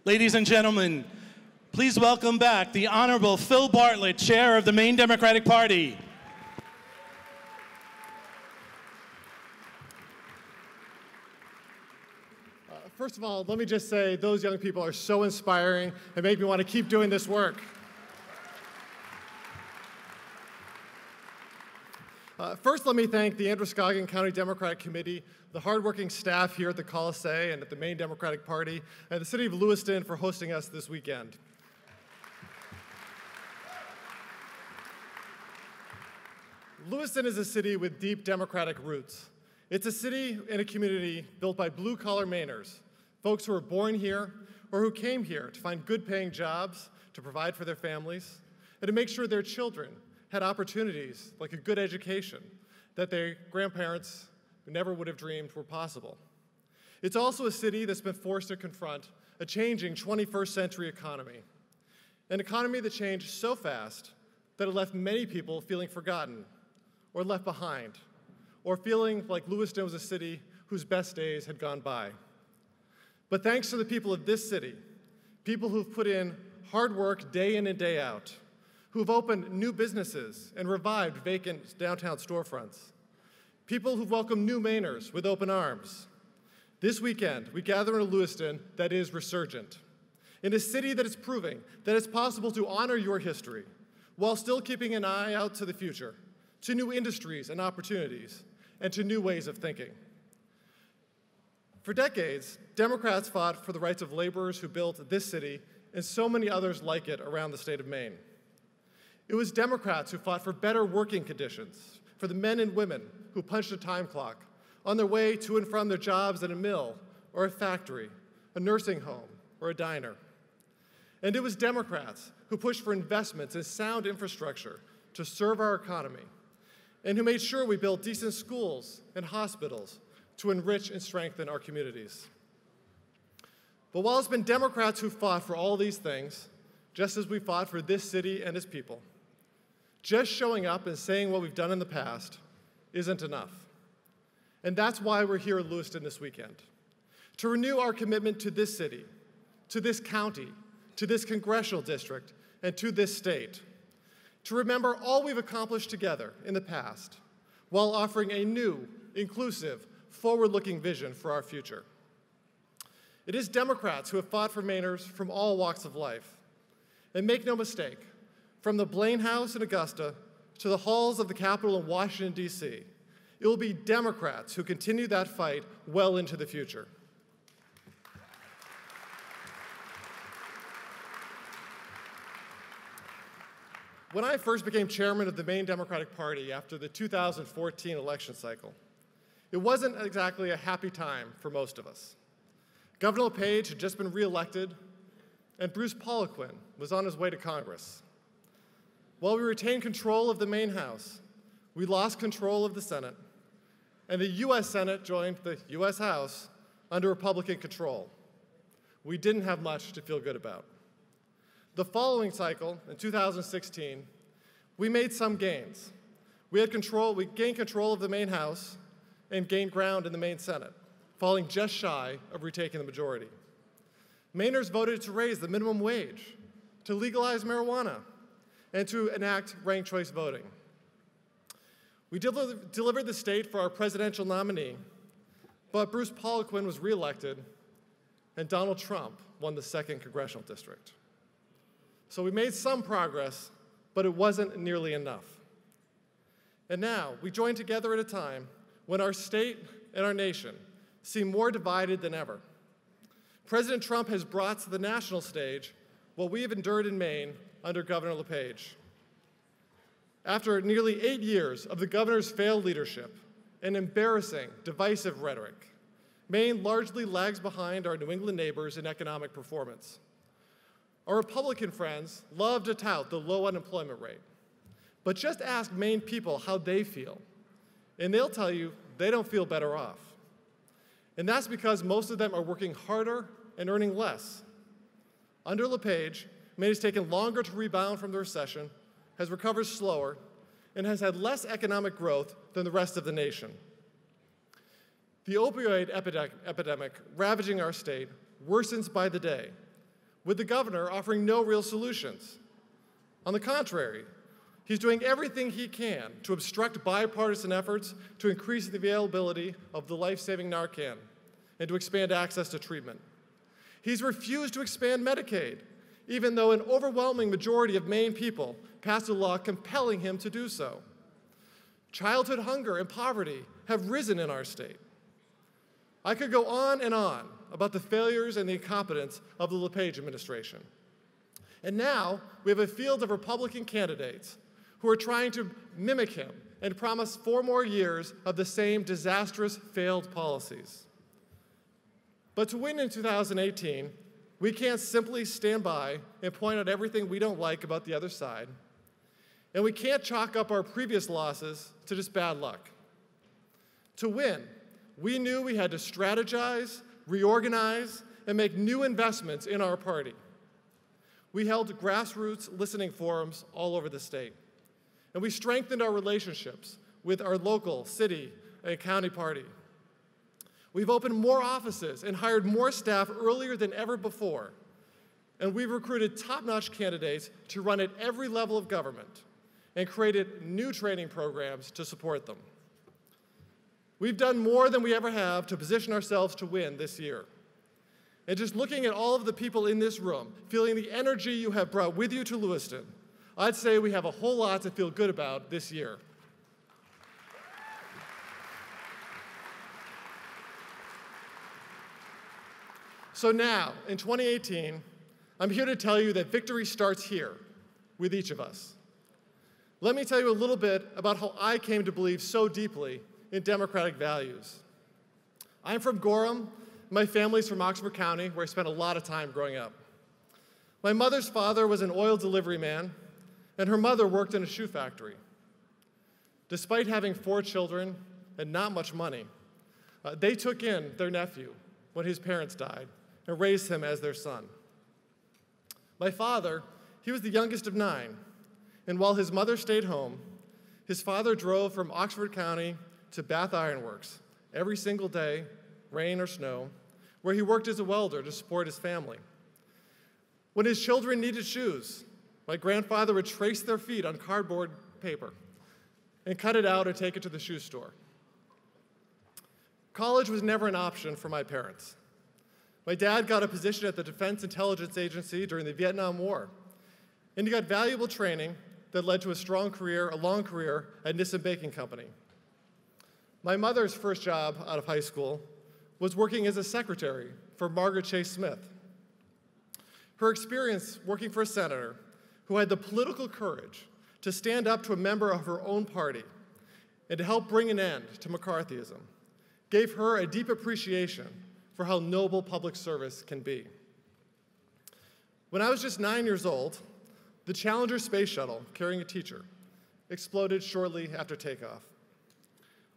Ladies and gentlemen, please welcome back the Honorable Phil Bartlett, Chair of the Maine Democratic Party. First of all, let me just say those young people are so inspiring and make me want to keep doing this work. First, let me thank the Androscoggin County Democratic Committee, the hardworking staff here at the Coliseum and at the Maine Democratic Party, and the City of Lewiston for hosting us this weekend. Lewiston is a city with deep Democratic roots. It's a city and a community built by blue-collar Mainers, folks who were born here or who came here to find good-paying jobs, to provide for their families, and to make sure their children had opportunities like a good education that their grandparents never would have dreamed were possible. It's also a city that's been forced to confront a changing 21st century economy, an economy that changed so fast that it left many people feeling forgotten or left behind, or feeling like Lewiston was a city whose best days had gone by. But thanks to the people of this city, people who've put in hard work day in and day out, who've opened new businesses and revived vacant downtown storefronts, people who've welcomed new Mainers with open arms. This weekend, we gather in a Lewiston that is resurgent, in a city that is proving that it's possible to honor your history while still keeping an eye out to the future, to new industries and opportunities, and to new ways of thinking. For decades, Democrats fought for the rights of laborers who built this city and so many others like it around the state of Maine. It was Democrats who fought for better working conditions for the men and women who punched a time clock on their way to and from their jobs at a mill or a factory, a nursing home, or a diner. And it was Democrats who pushed for investments in sound infrastructure to serve our economy, and who made sure we built decent schools and hospitals to enrich and strengthen our communities. But while it's been Democrats who fought for all these things, just as we fought for this city and its people, just showing up and saying what we've done in the past isn't enough. And that's why we're here in Lewiston this weekend, to renew our commitment to this city, to this county, to this congressional district, and to this state, to remember all we've accomplished together in the past, while offering a new, inclusive, forward-looking vision for our future. It is Democrats who have fought for Mainers from all walks of life. And make no mistake, from the Blaine House in Augusta to the halls of the Capitol in Washington, D.C., it will be Democrats who continue that fight well into the future. When I first became chairman of the Maine Democratic Party after the 2014 election cycle, it wasn't exactly a happy time for most of us. Governor LePage had just been reelected, and Bruce Poliquin was on his way to Congress. While we retained control of the Maine House, we lost control of the Senate, and the U.S. Senate joined the U.S. House under Republican control. We didn't have much to feel good about. The following cycle, in 2016, we made some gains. We gained control of the Maine House and gained ground in the Maine Senate, falling just shy of retaking the majority. Mainers voted to raise the minimum wage, to legalize marijuana, and to enact ranked choice voting. We delivered the state for our presidential nominee, but Bruce Poliquin was reelected, and Donald Trump won the 2nd Congressional District. So we made some progress, but it wasn't nearly enough. And now, we join together at a time when our state and our nation seem more divided than ever. President Trump has brought to the national stage what we have endured in Maine under Governor LePage. After nearly 8 years of the governor's failed leadership and embarrassing, divisive rhetoric, Maine largely lags behind our New England neighbors in economic performance. Our Republican friends love to tout the low unemployment rate, but just ask Maine people how they feel, and they'll tell you they don't feel better off. And that's because most of them are working harder and earning less. Under LePage, Maine has taken longer to rebound from the recession, has recovered slower, and has had less economic growth than the rest of the nation. The opioid epidemic ravaging our state worsens by the day, with the governor offering no real solutions. On the contrary, he's doing everything he can to obstruct bipartisan efforts to increase the availability of the life-saving Narcan and to expand access to treatment. He's refused to expand Medicaid, even though an overwhelming majority of Maine people passed a law compelling him to do so. Childhood hunger and poverty have risen in our state. I could go on and on about the failures and the incompetence of the LePage administration. And now we have a field of Republican candidates who are trying to mimic him and promise 4 more years of the same disastrous failed policies. But to win in 2018, we can't simply stand by and point out everything we don't like about the other side. And we can't chalk up our previous losses to just bad luck. To win, we knew we had to strategize, reorganize, and make new investments in our party. We held grassroots listening forums all over the state. And we strengthened our relationships with our local, city, and county party. We've opened more offices and hired more staff earlier than ever before. And we've recruited top-notch candidates to run at every level of government and created new training programs to support them. We've done more than we ever have to position ourselves to win this year. And just looking at all of the people in this room, feeling the energy you have brought with you to Lewiston, I'd say we have a whole lot to feel good about this year. So now, in 2018, I'm here to tell you that victory starts here with each of us. Let me tell you a little bit about how I came to believe so deeply in democratic values. I'm from Gorham. My family's from Oxford County, where I spent a lot of time growing up. My mother's father was an oil delivery man, and her mother worked in a shoe factory. Despite having 4 children and not much money, they took in their nephew when his parents died and raised him as their son. My father, he was the youngest of 9, and while his mother stayed home, his father drove from Oxford County to Bath Iron Works every single day, rain or snow, where he worked as a welder to support his family. When his children needed shoes, my grandfather would trace their feet on cardboard paper and cut it out and take it to the shoe store. College was never an option for my parents. My dad got a position at the Defense Intelligence Agency during the Vietnam War, and he got valuable training that led to a long career at Nissan Baking Company. My mother's first job out of high school was working as a secretary for Margaret Chase Smith. Her experience working for a senator who had the political courage to stand up to a member of her own party and to help bring an end to McCarthyism gave her a deep appreciation for how noble public service can be. When I was just 9 years old, the Challenger space shuttle, carrying a teacher, exploded shortly after takeoff.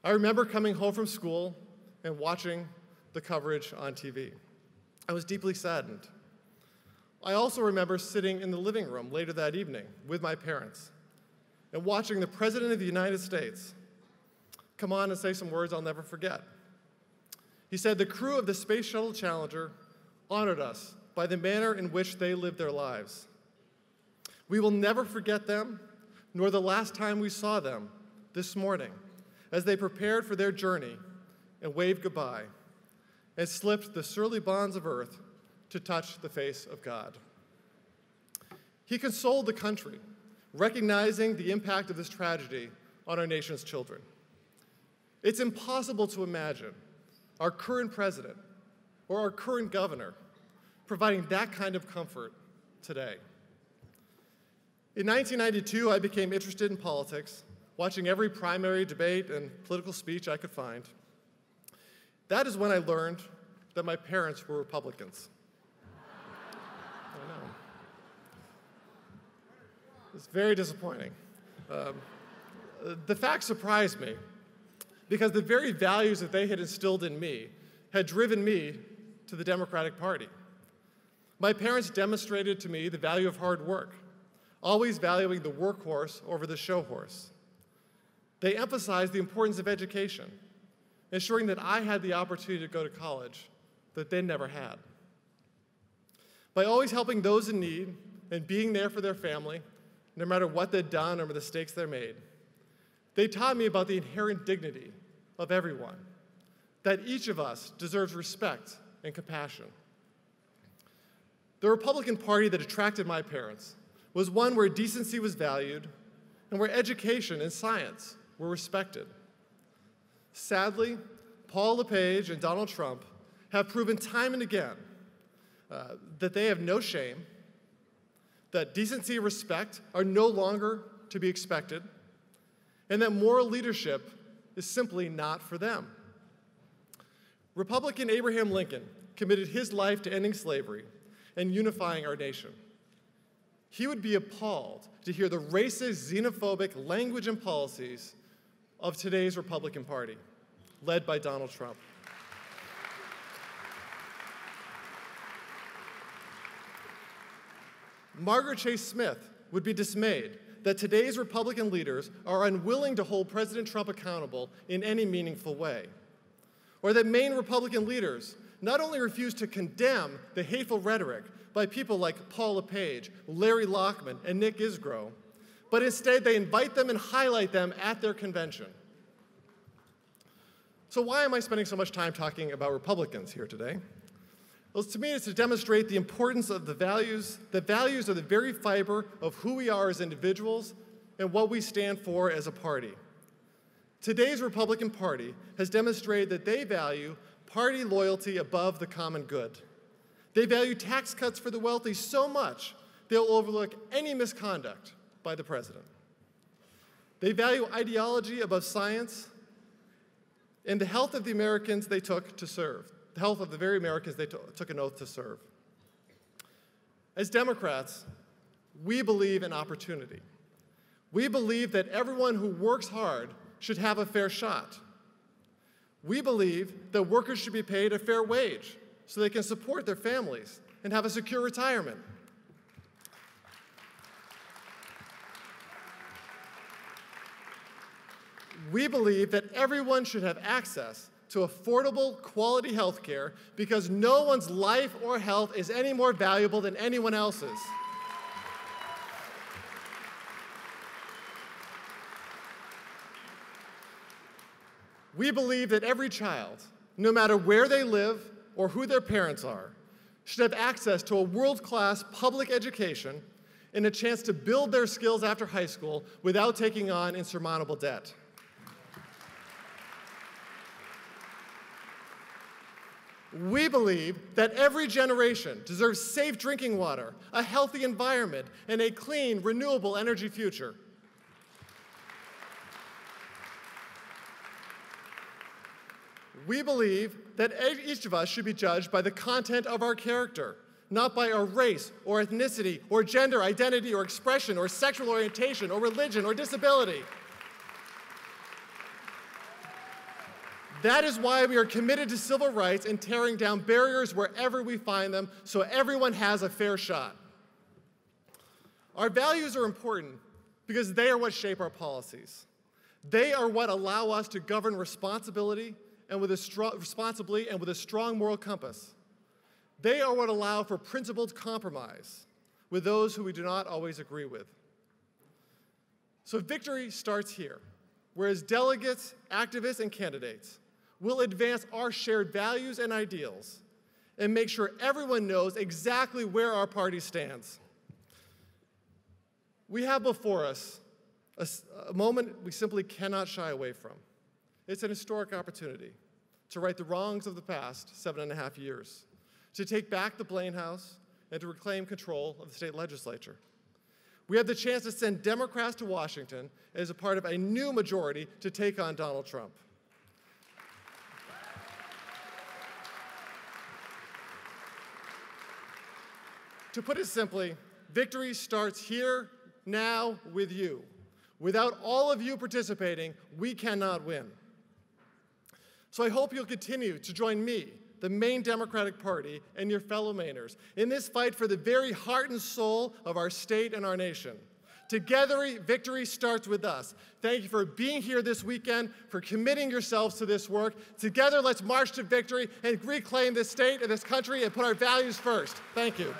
I remember coming home from school and watching the coverage on TV. I was deeply saddened. I also remember sitting in the living room later that evening with my parents and watching the President of the United States come on and say some words I'll never forget. He said, "The crew of the Space Shuttle Challenger honored us by the manner in which they lived their lives. We will never forget them, nor the last time we saw them this morning, as they prepared for their journey and waved goodbye and slipped the surly bonds of earth to touch the face of God." He consoled the country, recognizing the impact of this tragedy on our nation's children. It's impossible to imagine our current president or our current governor providing that kind of comfort today. In 1992, I became interested in politics, watching every primary debate and political speech I could find. That is when I learned that my parents were Republicans. I know. It's very disappointing. The fact surprised me because the very values that they had instilled in me had driven me to the Democratic Party. My parents demonstrated to me the value of hard work, always valuing the workhorse over the show horse. They emphasized the importance of education, ensuring that I had the opportunity to go to college that they never had. by always helping those in need and being there for their family, no matter what they've done or the mistakes they made. They taught me about the inherent dignity of everyone, that each of us deserves respect and compassion. The Republican Party that attracted my parents was one where decency was valued and where education and science were respected. Sadly, Paul LePage and Donald Trump have proven time and again that they have no shame, that decency and respect are no longer to be expected, and that moral leadership is simply not for them. Republican Abraham Lincoln committed his life to ending slavery and unifying our nation. He would be appalled to hear the racist, xenophobic language and policies of today's Republican Party, led by Donald Trump. Margaret Chase Smith would be dismayed that today's Republican leaders are unwilling to hold President Trump accountable in any meaningful way, or that Maine Republican leaders not only refuse to condemn the hateful rhetoric by people like Paul LePage, Larry Lockman, and Nick Isgro, but instead they invite them and highlight them at their convention. So why am I spending so much time talking about Republicans here today? Well, to me, it's to demonstrate the importance of the values. The values are the very fiber of who we are as individuals and what we stand for as a party. Today's Republican Party has demonstrated that they value party loyalty above the common good. They value tax cuts for the wealthy so much they'll overlook any misconduct by the president. They value ideology above science and the health of the Americans they took to serve, the health of the very Americans they took an oath to serve. As Democrats, we believe in opportunity. We believe that everyone who works hard should have a fair shot. We believe that workers should be paid a fair wage so they can support their families and have a secure retirement. We believe that everyone should have access to affordable, quality health care because no one's life or health is any more valuable than anyone else's. We believe that every child, no matter where they live or who their parents are, should have access to a world-class public education and a chance to build their skills after high school without taking on insurmountable debt. We believe that every generation deserves safe drinking water, a healthy environment, and a clean, renewable energy future. We believe that each of us should be judged by the content of our character, not by our race or ethnicity or gender identity or expression or sexual orientation or religion or disability. That is why we are committed to civil rights and tearing down barriers wherever we find them so everyone has a fair shot. Our values are important because they are what shape our policies. They are what allow us to govern responsibly and with a strong moral compass. They are what allow for principled compromise with those who we do not always agree with. So victory starts here, whereas delegates, activists, and candidates will advance our shared values and ideals and make sure everyone knows exactly where our party stands. We have before us a moment we simply cannot shy away from. It's an historic opportunity to right the wrongs of the past 7.5 years, to take back the Blaine House, and to reclaim control of the state legislature. We have the chance to send Democrats to Washington as a part of a new majority to take on Donald Trump. To put it simply, victory starts here, now, with you. Without all of you participating, we cannot win. So I hope you'll continue to join me, the Maine Democratic Party, and your fellow Mainers in this fight for the very heart and soul of our state and our nation. Together, victory starts with us. Thank you for being here this weekend, for committing yourselves to this work. Together, let's march to victory and reclaim this state and this country and put our values first. Thank you.